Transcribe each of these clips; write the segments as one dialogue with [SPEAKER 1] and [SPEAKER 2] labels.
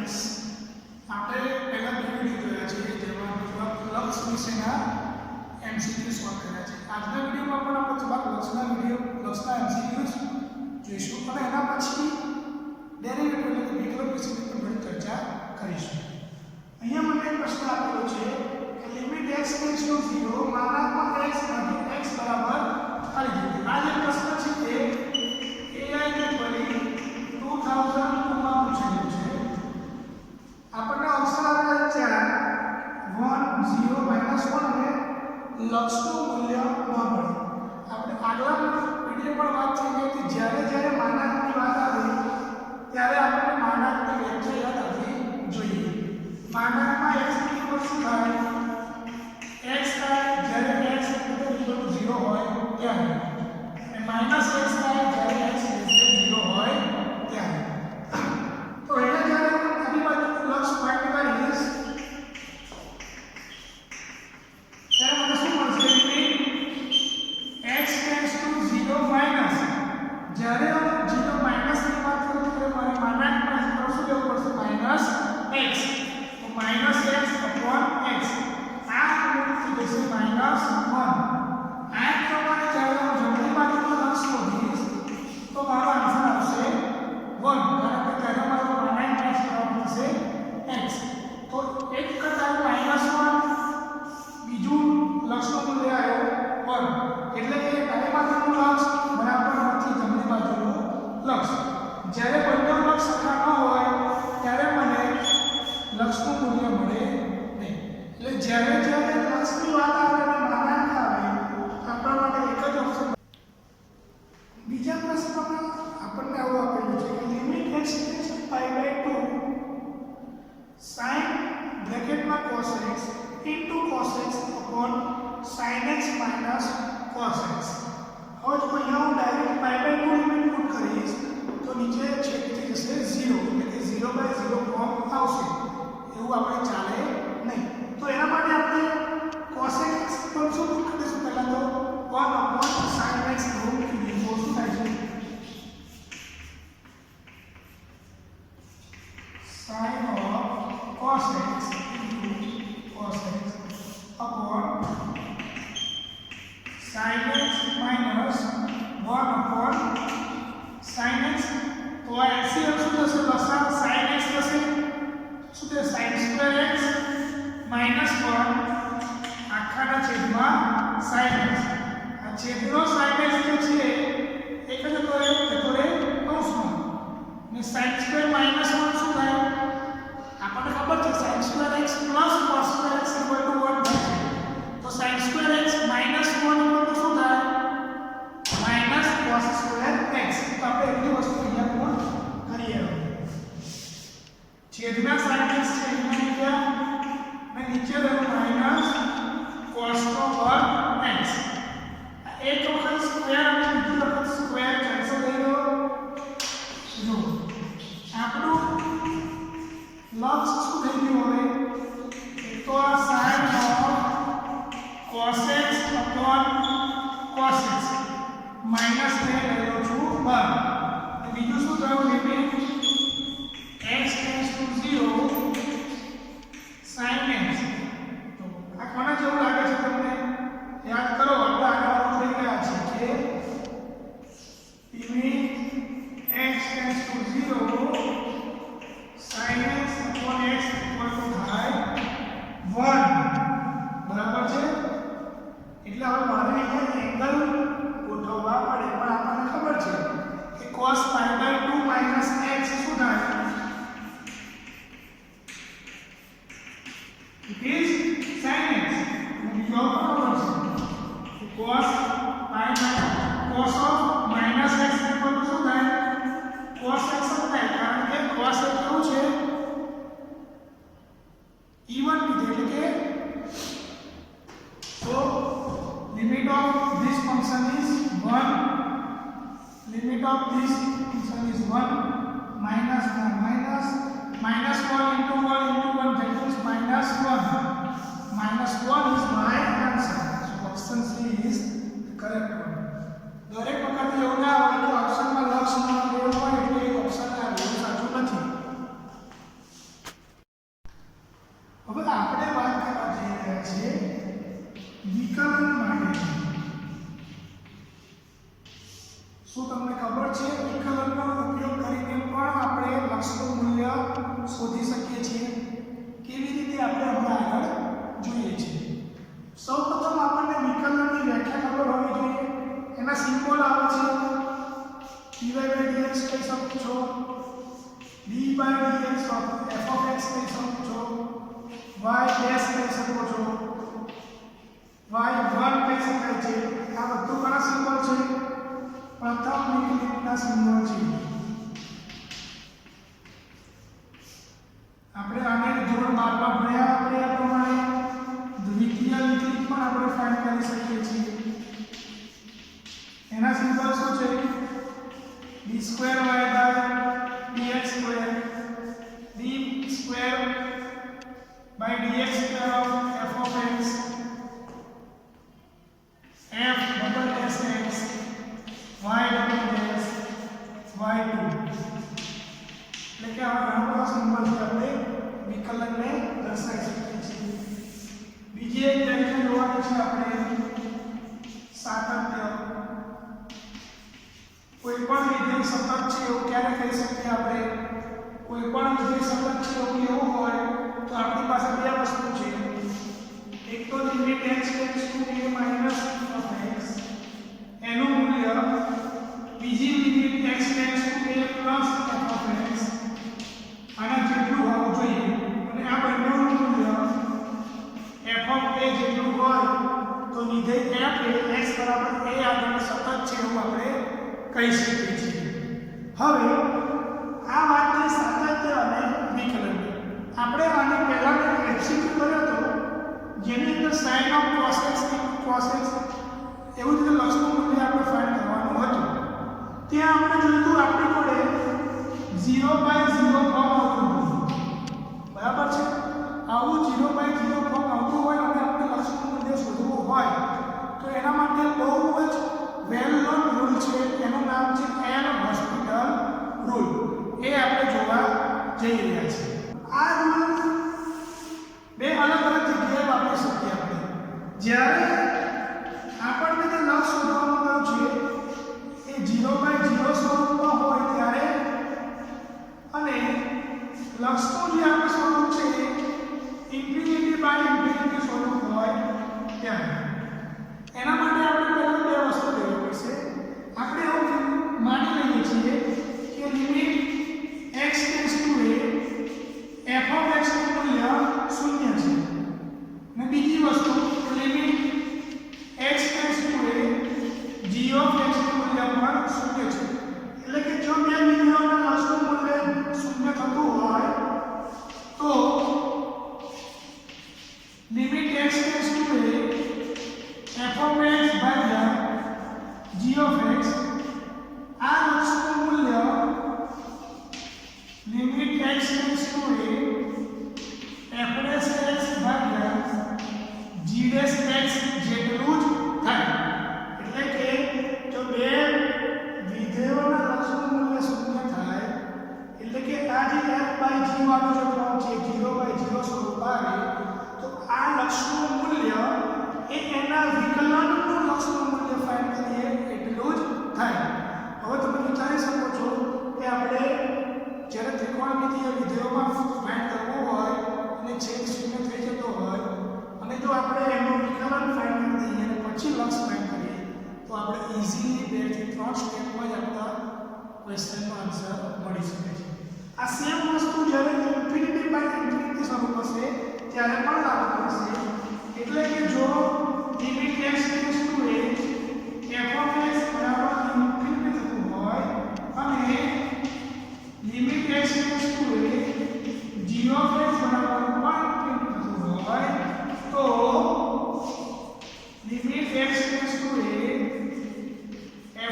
[SPEAKER 1] Friends, આપણે પહેલા બે વિડીયો જોયા છે જેમાં લક્ષ વિશેના એમસીક્યુ સોલ્વ કર્યા છે. આજના વિડીયોમાં પણ આપણે થોડાક લક્ષના એમસીક્યુઝ જોઈશું અને એના પછી ડેરિવેટિવ એટલે વિકલ્પ વિશે પણ થોડી ચર્ચા કરીશું. અહીંયા મને એક પ્રશ્ન આપેલો છે કે limit x tends two 0 માનાંકમાં x ભાગ્યા x બરાબર ખાલી જગ્યા. આ જે પ્રશ્ન છે તે AI ને બની 2002 માં પૂછેલું છે. આપણને ઓપ્શન આપેલા છે 1 0 -1 અને લક્ષનું મૂલ્ય ન મળે. આપણે આગલા વિડિયો પર વાત થઈ ગઈ કે જ્યારે માનાંકની વાત આવે ત્યારે આપણને માનાંકની વ્યાખ્યા યાદ આવવી જોઈએ. માનાંકમાં x ની કિંમત શું થાય? x થાય જ્યારે x = 0 હોય ત્યારે અને -x થાય જ્યારે x > 0 હોય ત્યારે. તો એને જ્યારે આની બાજુનું લક્ષ ફાઇન્ડ કરીશ ત્યારે મને શું મળશે? x ટેન્ડ્સ ટુ 0 માઇનસ જ્યારે 0 માઇનસ ની વાત કરું ત્યારે મારે માનાંકમાં શું લેવું પડશે? -x. તો -x upon x આ મૂળથી જશે -1. આ પ્રમાણે જ્યારે હું જમણી બાજુનો લક્ષ શોધીશ તો મારો આન્સર આવશે 1, કારણ કે ત્યારે મારો માનાંક x બરાબર થશે x. તો એક કરતા -1 બીજું લક્ષનું મૂલ્ય આવ્યો 1, એટલે કે ડાબી બાજુનું લક્ષ બરાબર નથી જમણી બાજુનું લક્ષ. જ્યારે બંને લક્ષ સરખા ન હોય ત્યારે મને લક્ષનું મૂલ્ય મળે નહીં. એટલે જ્યારે લક્ષની વાત આવે અને માનાંક આવે આપણા માટે એક જ ઓપ્શન. બીજા પ્રશ્નમાં આપણને આવું આપેલું છે કે limit x tends to π/2 sin બ્રેકેટમાં cos x into cos x upon sin x minus cos x. હવે જો અહીંયા હું ડાયરેક્ટ π/2 લિમિટ પુટ કરીશ તો નીચે છેદથી જશે 0, એટલે કે 0/0 ફોર્મ આવશે. એવું આપણે ચાલે નહીં. તો એના માટે આપણે cos x પર શું પુટ કરીશું? પહેલા તો 1/sin x રૂટ મૂકીશું. તો શું થાય છે? sin of cos x into cos x upon sin x minus 1/sin x. તો આ LCM શું થશે? લસા sin x થશે. શું થશે? sin² x minus 1 આખાના છેદમાં sin x. આ છેદનો sin x જે છે એક જ તો રહે કૌંસમાં. ને sin² minus 1 શું થાય? આપણને ખબર છે sin² x plus cos² x = 1 થાય. તો sin² x minus 1 = શું થાય? minus cos² x. તો આપણે એટલી વસ્તુ અહીંયા પણ કરીએ. છેદના sin x છે એના નીચે અને નીચે રહેલું minus cos² x. એક વખત સ્ક્વેર અને બીજી વખત સ્ક્વેર કેન્સલ થઈ ગયો. જો આપણું લક્ષ શું થઈ ગયું? હવે એક તો આ sin of cos x upon cos x minus ને લઈ લો છું બહાર. અને બીજું શું થયું? Limit x tends two 0 sin x. તો આ કોના જેવું લાગે છે તમને? યાદ કરો, આપણે આગળ થઈ ગયા છે કે limit x tends two 0 sin x upon x થાય 1. બરાબર છે? એટલે હવે મારે અહીંયા એંગલ ગોઠવવા પડે. પણ આપણને ખબર છે કે cos π/2 minus x શું થાય? It is sin x. બીજો ખબર છે cos of minus x શું થાય? cos x થાય, કારણ કે cos x કેવું છે? even with, એટલે કે so limit of this function is 1, limit of this function is 1 minus 1 minus minus 1 into 1 into 1 that is minus 1. Minus 1 is my answer. So option C is the correct one. દરેક વખતે એવું ના હોય કે ઓપ્શનમાં લક્ષ ન લેવો હોય એટલે એ ઓપ્શન ના લેવું સાચું નથી. તમને ખબર છે વિકલનનો ઉપયોગ કરીને પણ આપણે લક્ષનું મૂલ્ય શોધી શકીએ છીએ? કેવી રીતે આપણે હમણાં આગળ જોઈએ છીએ. સૌપ્રથમ આપણને વિકલનની વ્યાખ્યા ખબર હોવી જોઈએ. એના સિમ્બોલ આવે છે dy/dx કહી શકો છો, d/dx of f(x) કહી શકો છો, y' કહી શકો છો, y1 કહી શકાય છે. આ બધું કયા સિમ્બોલ છે? પ્રથમ વિકલિતના સિમ્બોલ છે. આપણે આને ધોરણ 12 માં ભણ્યા આપણે આ પ્રમાણે દ્વિતીય વિકલિત પણ આપણે ફાઇન્ડ કરી શકીએ છીએ. એના સિમ્બોલ શું છે? d2y/dx2 d2/dx2 of f(x) f(x) y'y2 એટલે કે આ ઘણા સિમ્બોલથી આપણે વિકલનને દર્શાવી શકીએ છીએ. બીજી એક વ્યાખ્યા જોવાની છે આપણે સાતત્ય. કોઈ પણ વિધેય સતત છે એવું ક્યારે કહી શકીએ આપણે? કોઈ પણ વિધેય સતત છે એવું કેવું હોય તો આપણી પાસે બે વસ્તુ છે. એક તો લિમિટ x → a - f(x) એનું મૂલ્ય, બીજી લિમિટ x → a + f(x) આના જેટલું હોવું જોઈએ અને આ બંનેનું મૂલ્ય f(a) જેટલું હોય તો વિધેય f એ x બરાબર a આગળ સતત છે એવું આપણે કહી શકીએ છીએ. હવે આ વાત થઈ સાતત્ય અને વિકલન. આપણે આને પહેલા એમસીક્યુ કર્યો હતો જેની અંદર sin of cos x એવું જ લક્ષનું મૂલ્ય આપણે ફાઇન્ડ કરવાનું હતું. ત્યાં આપણે જોયું હતું આપણી જોડે 0/0 ફોર્મ આવતું હતું. બરાબર છે? આવું 0/0 ફોર્મ આવતું હોય અને આપણે લક્ષનું મૂલ્ય શોધવું હોય તો એના માટે બહુ જ વેલ નોન રૂલ છે. એનું નામ છે એલ હોસ્પિટલ રૂલ. એ આપણે જોવા જઈ રહ્યા છીએ. આ રૂલ બે અલગ અલગ જગ્યાએ વાપરી શકીએ આપણે. જ્યારે આપણને જે લક્ષ શોધવાનું આવ્યું છે એ 0/0 સ્વરૂપમાં હોય ત્યારે અને લક્ષનું જે આપણે સ્વરૂપ છે ∞/∞ સ્વરૂપ હોય ત્યારે એના માટે આપણે પહેલા બે વસ્તુ લેવી પડશે. આપણે એવું માની લઈએ છીએ કે લિમિટ x → a f(x) નું મૂલ્ય 0 છે અને બીજી વસ્તુ લિમિટ x → a g(x) નું મૂલ્ય પણ 0 છે. એટલે કે જો બે વિધેયોના લક્ષનું મૂલ્ય 0 થતું હોય તો લિમિટ x → a f(x) આ લક્ષનું મૂલ્ય limit x → a f(x) g'(x) જેટલું જ થાય. એટલે કે જો બે વિધેયોના લક્ષનું મૂલ્ય 0 થાય એટલે કે આ જે f/g વાળો જે ફોર્મ છે 0/0 સ્વરૂપ આવે તો આ લક્ષનું મૂલ્ય એ એના વિકલનનું લક્ષનું મૂલ્ય ફાઇન્ડ કરીએ એટલું જ થાય. હવે તમે વિચારી શકો છો કે આપણે જ્યારે ત્રિકોણમિતિય વિધેયોમાં ફાઇન્ડ કરવું હોય અને છેદ 0 થઈ જતો હોય અને જો આપણે એનું વિકલન ફાઇન્ડ કરી દઈએ અને પછી લક્ષ ફાઇન્ડ કરીએ તો આપણે ઇઝીલી 2 થી 3 સ્ટેપમાં જ આપણા ક્વેશ્ચનનો આન્સર મળી શકે છે. આ સેમ વસ્તુ જ્યારે ∞/∞ સ્વરૂપ હશે ત્યારે પણ લાગુ પડશે. એટલે કે જો લિમિટ x → a f(x) બરાબર ∞ થતું હોય અને લિમિટ x → a g(x) બરાબર પણ ∞ થતું હોય તો લિમિટ x → a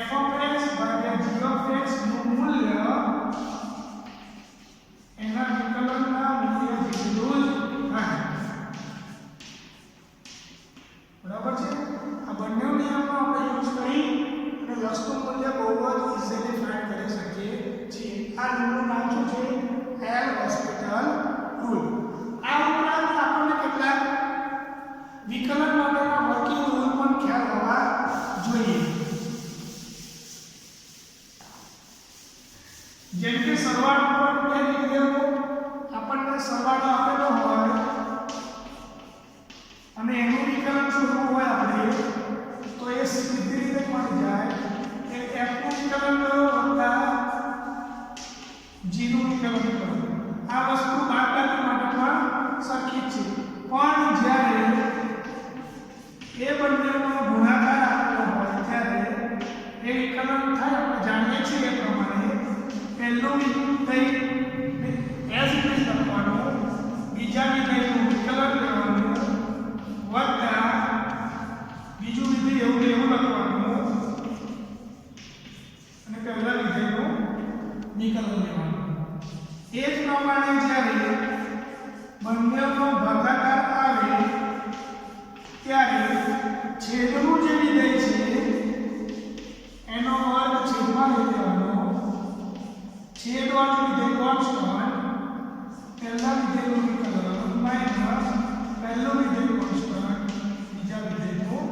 [SPEAKER 1] f(x) નું મૂલ્ય એના વિકલનના મૂલ્ય જેટલું જ થાય. બરાબર છે? આ બંને નિયમનો આપણે યુઝ કરી અને લક્ષનું મૂલ્ય બહુ જ ઇઝીલી ફાઇન્ડ કરી શકીએ છીએ. આ રૂલનું નામ શું છે? જેમ કે સરવાળો પર બે વિધેયો આપણને સરવાળો આપેલો હોય અને એનું વિકલન શોધવું હોય આપણે તો એ સીધી રીતે મળી જાય કે f નું વિકલન કરો વત્તા g નું વિકલન કરો. આ વસ્તુ બાદબાકી માટે પણ સરખી જ છે, પણ જ્યારે એ બંનેનો ગુણાકાર આપેલો હોય ત્યારે એ વિકલન થાય. આપણે જાણીએ છીએ એ પ્રમાણે પહેલું વિધેય એઝ ઇટ ઇઝ લખવાનું, બીજા વિધેયનું વિકલન લેવાનું વત્તા બીજું વિધેય એવું લખવાનું અને પહેલા વિધેયનું વિકલન લેવાનું. એ જ પ્રમાણે જ્યારે બંનેનો ભાગાકાર આવે ત્યારે છેદનું જે વિધેય છે એનો વર્ગ છેદમાં લઈ લેવાનો, છેદવાળું વિધેય કોન્સ્ટન્ટ, પહેલા વિધેયનું વિકલન માઈનસ પહેલું વિધેય કોન્સ્ટન્ટ, બીજા વિધેયનું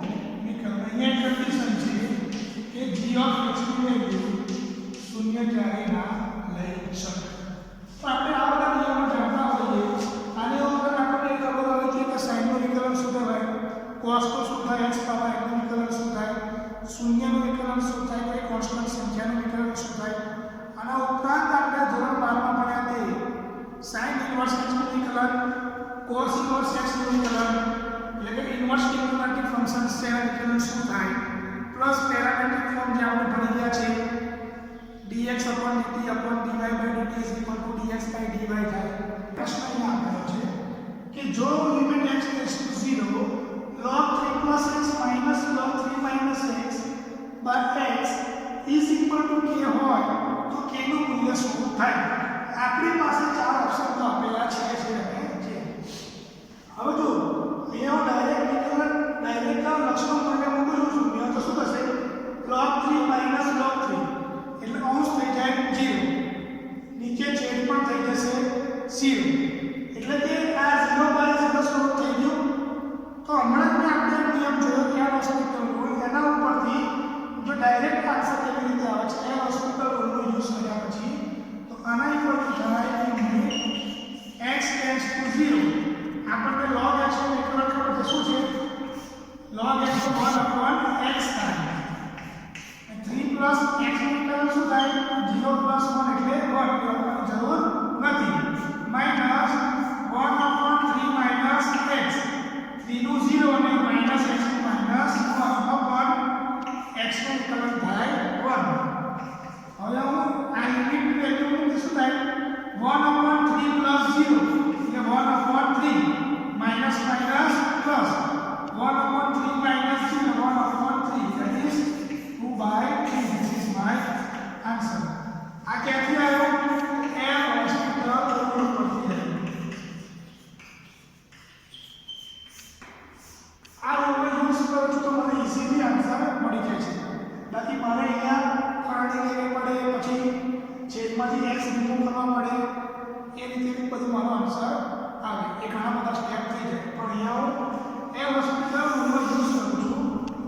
[SPEAKER 1] વિકલન. અહીંયા કન્ડિશન છે કે g ઓફ x ની વેલ્યુ શૂન્ય ક્યારેય ના લઈ શકે. તો આપણે આ બધા નિયમો જાણતા હોઈએ. આની ઉપર આપણને એ ખબર હોય છે કે sin નું વિકલન શું કહેવાય, cos નું શું થાય, x પાવર n નું વિકલન શું થાય, શૂન્યનું વિકલન શું થાય, કોઈ કોન્સ્ટન્ટ સંખ્યાનું વિકલન શું થાય. આના ઉપરાંત આપણે ધોરણ 12 માં ભણ્યા તે sin ઇન્વર્સ x નું વિકલન, cos ઇન્વર્સ x નું વિકલન એટલે કે ઇન્વર્સ ટ્રિગ્નોમેટ્રિક ફંક્શન્સ છે એનું વિકલન શું થાય, પ્લસ પેરામેટ્રિક ફોર્મ જે આપણે ભણી ગયા છે dx/dt/dy/dt dx/dy થાય. પ્રશ્ન અહીંયા આપેલો છે કે જો limit x → 0 log 3 + x - log 3 - x x is equal to k હોય તો k નું મૂલ્ય શું થાય. આપણી પાસે ચાર ઓપ્શન તો આપેલા છે. હવે જો અહીંયા ડાયરેક્ટ લક્ષણ મૂલ્ય મૂકું છું શૂન્ય તો શું થશે, log 3 - log 3 એટલે અંશ થઈ જાય 0, નીચે છેદ પણ થઈ જશે 0 એટલે કે આ 0/0 સ્વરૂપ થઈ ગયું. તો હમણાં જ આપણે નિયમ જોયો કે આ હોસ્પિટલ રૂલ, એના ઉપરથી જો ડાયરેક્ટ આન્સર કેવી રીતે આવે છે એ હોસ્પિટલ રૂલનો યુઝ કર્યા પછી તો આના ઉપરથી થાય કે x → 0 આપણને log x નું વિકલન ખબર છે શું છે, log x તો 1/x થાય, 3 + x નું વિકલન શું થાય 0 + 1 એટલે 1 લખવાની જરૂર નથી, માઈનસ 1/3 - x 3 નું 0 અને માઈનસ x નું માઈનસ 1/x નું વિકલન થાય 1. હવે હું આ લિમિટ વેલ્યુ મૂકું શું થાય 1/3 + 0 એટલે 1/3 minus minus plus 1/3 - 0 1/3 that is 2/3. This is my answer. આ ક્યાંથી આવ્યો, એ હોસ્પિટલ રૂલ પરથી આવ્યો. આ રૂલનો યુઝ કરું છું તો મને ઈઝીલી આન્સર મળી જાય છે. બાકી મારે અહીંયા ફાળણી લેવી પડે, પછી છેદમાંથી x રિમૂવ કરવા પડે, એ રીતે બધું મારો આન્સર આવે. એ ઘણા બધા સ્ટેપ થઈ જાય, પણ અહીંયા હું એ હોસ્પિટલ રૂલનો યુઝ કરું છું,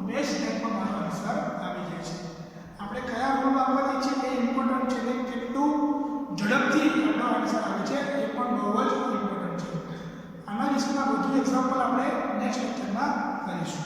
[SPEAKER 1] બે સ્ટેપમાં મારો આન્સર આવી જાય છે. આપણે કયા રૂલ વાપરીએ છીએ એ ઇમ્પોર્ટન્ટ છે, ને કેટલું ઝડપથી એનો આન્સર આવે છે એ પણ બહુ જ ઇમ્પોર્ટન્ટ છે. આના વિશેના વધુ એક્ઝામ્પલ આપણે નેક્સ્ટ લેક્ચરમાં કરીશું.